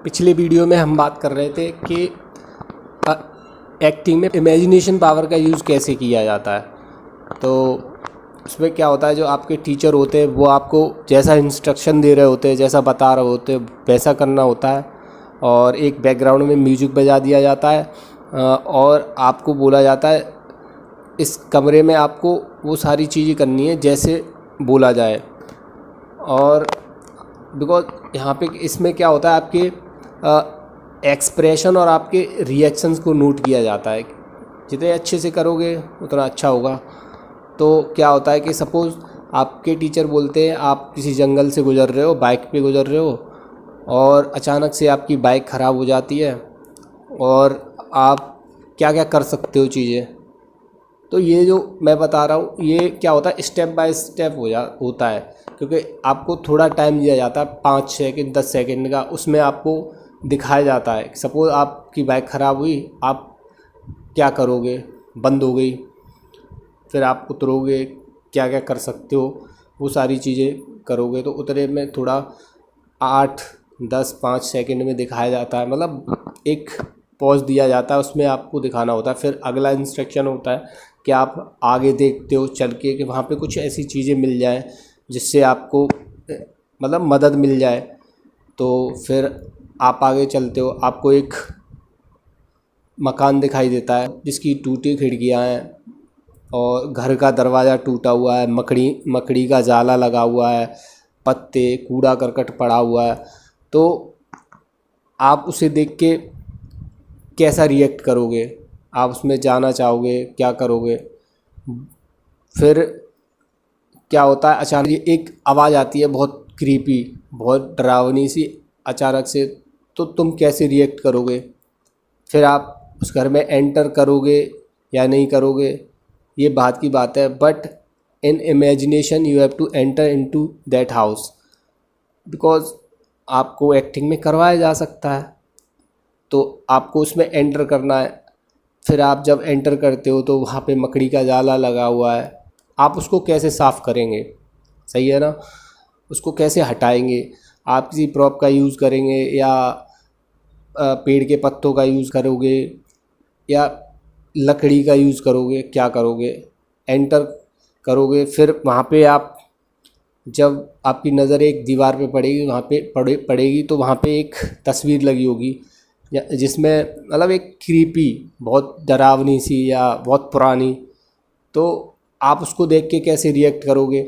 पिछले वीडियो में हम बात कर रहे थे कि एक्टिंग में इमेजिनेशन पावर का यूज़ कैसे किया जाता है। तो उसमें क्या होता है, जो आपके टीचर होते हैं वो आपको जैसा इंस्ट्रक्शन दे रहे होते हैं, जैसा बता रहे होते हैं, वैसा करना होता है। और एक बैकग्राउंड में म्यूजिक बजा दिया जाता है और आपको बोला जाता है इस कमरे में आपको वो सारी चीज़ें करनी है जैसे बोला जाए। और बिकॉज यहाँ पे इसमें क्या होता है, आपके एक्सप्रेशन और आपके रिएक्शंस को नोट किया जाता है। जितने अच्छे से करोगे उतना अच्छा होगा। तो क्या होता है कि सपोज़ आपके टीचर बोलते हैं आप किसी जंगल से गुज़र रहे हो, बाइक पे गुज़र रहे हो और अचानक से आपकी बाइक ख़राब हो जाती है और आप क्या क्या कर सकते हो चीज़ें। तो ये जो मैं बता रहा हूँ ये क्या होता है, स्टेप बाय स्टेप होता है, क्योंकि आपको थोड़ा टाइम दिया जाता है 5 सेकंड 10 सेकंड का। उसमें आपको दिखाया जाता है सपोज़ आपकी बाइक ख़राब हुई, आप क्या करोगे, बंद हो गई, फिर आप उतरोगे, क्या क्या कर सकते हो, वो सारी चीज़ें करोगे। तो उतरे में थोड़ा 8 10 5 सेकंड में दिखाया जाता है, मतलब एक पॉज दिया जाता है, उसमें आपको दिखाना होता है। फिर अगला इंस्ट्रक्शन होता है कि आप आगे देखते हो चल के कि वहाँ पे कुछ ऐसी चीज़ें मिल जाए जिससे आपको मतलब मदद मिल जाए। तो फिर आप आगे चलते हो, आपको एक मकान दिखाई देता है जिसकी टूटी खिड़कियाँ हैं और घर का दरवाज़ा टूटा हुआ है, मकड़ी का जाला लगा हुआ है, पत्ते कूड़ा करकट पड़ा हुआ है। तो आप उसे देख के कैसा रिएक्ट करोगे, आप उसमें जाना चाहोगे, क्या करोगे। फिर क्या होता है, अचानक एक आवाज़ आती है बहुत क्रीपी, बहुत डरावनी सी अचानक से, तो तुम कैसे रिएक्ट करोगे। फिर आप उस घर में एंटर करोगे या नहीं करोगे, ये बात की बात है। But in imagination you have to enter into that house, because आपको एक्टिंग में करवाया जा सकता है, तो आपको उसमें एंटर करना है। फिर आप जब एंटर करते हो तो वहाँ पे मकड़ी का जाला लगा हुआ है, आप उसको कैसे साफ़ करेंगे, सही है ना, उसको कैसे हटाएंगे। आप किसी प्रॉप का यूज़ करेंगे या पेड़ के पत्तों का यूज़ करोगे या लकड़ी का यूज़ करोगे, क्या करोगे। एंटर करोगे, फिर वहाँ पे आप जब आपकी नज़र एक दीवार पे पड़ेगी, वहाँ पे पड़ेगी तो वहाँ पे एक तस्वीर लगी होगी जिसमें मतलब एक क्रीपी, बहुत डरावनी सी या बहुत पुरानी। तो आप उसको देख के कैसे रिएक्ट करोगे।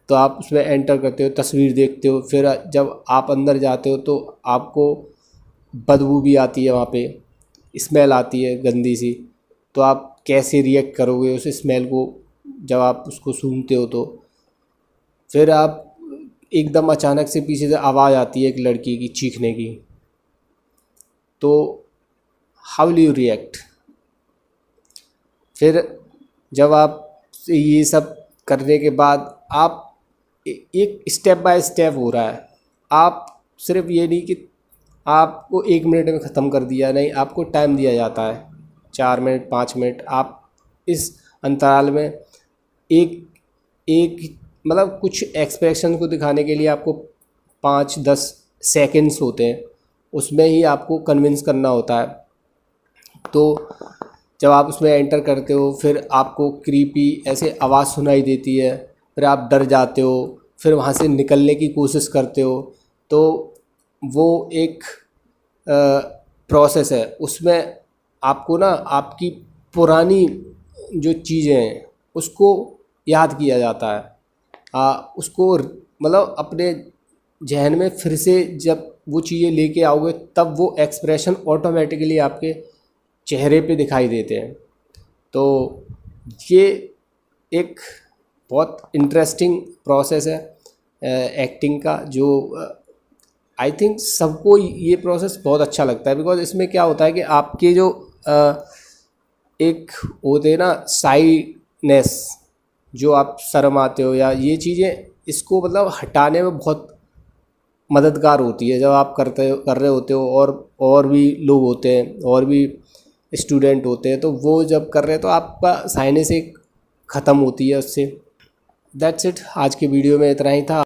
तो आप उसमें एंटर करते हो, तस्वीर देखते हो, फिर जब आप अंदर जाते हो तो आपको बदबू भी आती है, वहाँ पे स्मेल आती है गंदी सी। तो आप कैसे रिएक्ट करोगे उस स्मेल को जब आप उसको सूंघते हो। तो फिर आप एकदम अचानक से पीछे से आवाज़ आती है एक लड़की की चीखने की, तो हाउ विल यू रिएक्ट। फिर जब आप ये सब करने के बाद आप एक स्टेप बाय स्टेप हो रहा है, आप सिर्फ ये नहीं कि आपको 1 मिनट में ख़त्म कर दिया, नहीं, आपको टाइम दिया जाता है 4 मिनट 5 मिनट। आप इस अंतराल में एक एक मतलब कुछ एक्सप्रेशन को दिखाने के लिए आपको 5-10 सेकंड्स होते हैं, उसमें ही आपको कन्विंस करना होता है। तो जब आप उसमें एंटर करते हो, फिर आपको क्रीपी ऐसे आवाज़ सुनाई देती है, फिर आप डर जाते हो, फिर वहाँ से निकलने की कोशिश करते हो। तो वो एक प्रोसेस है, उसमें आपको ना आपकी पुरानी जो चीज़ें हैं उसको याद किया जाता है। उसको मतलब अपने जहन में फिर से जब वो चीज़ें लेके आओगे तब वो एक्सप्रेशन ऑटोमेटिकली आपके चेहरे पे दिखाई देते हैं। तो ये एक बहुत इंटरेस्टिंग प्रोसेस है एक्टिंग का, जो आई थिंक सबको ये प्रोसेस बहुत अच्छा लगता है। बिकॉज इसमें क्या होता है कि आपके जो एक होते हैं ना साइनेस, जो आप शर्माते हो या ये चीज़ें, इसको मतलब हटाने में बहुत मददगार होती है। जब आप कर रहे होते हो और भी लोग होते हैं, और भी स्टूडेंट होते हैं, तो वो जब कर रहे हैं तो आपका साइनेस एक ख़त्म होती है उससे। दैट्स इट, आज के वीडियो में इतना ही था।